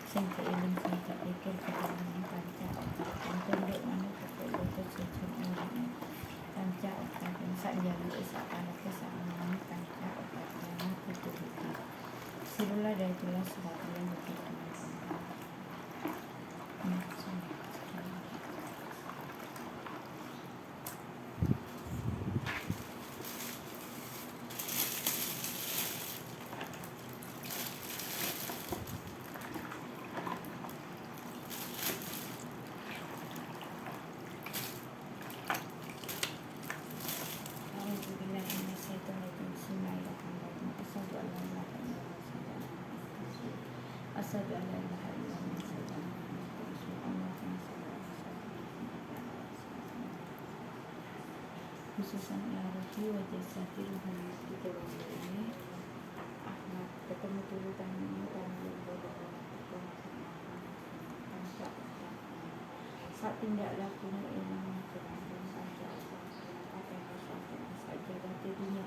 sing keiling sing tak pikir keterangan kanca otak yang tunduk manut kepelutu sujud uripnya kanca otak yang sak jaluk sak kalake sak manut kanca otak yang kudu-kudu sirula dari jelas sebab yang berkira Asyhadu an la ilaha illallah khususan ya rohi wa jasadi ruhani kita ini Ahmad ketemu dulu tangannya tangan kanca saat tindak lakunya ilmu kemudian kanca apa yang sampai saja dan dunia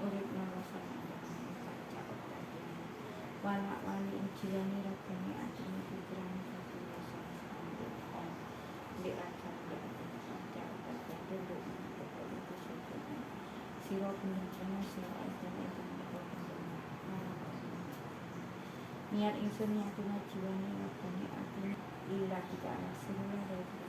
urip nawasan kanca wala wali injilani rabani atini pikiran kebiasaan di akan di akan kanca dan dulu siro penyencana siro azan itu niat ingsun yakin jiwani rabani atini lillah kita ala sirullah dari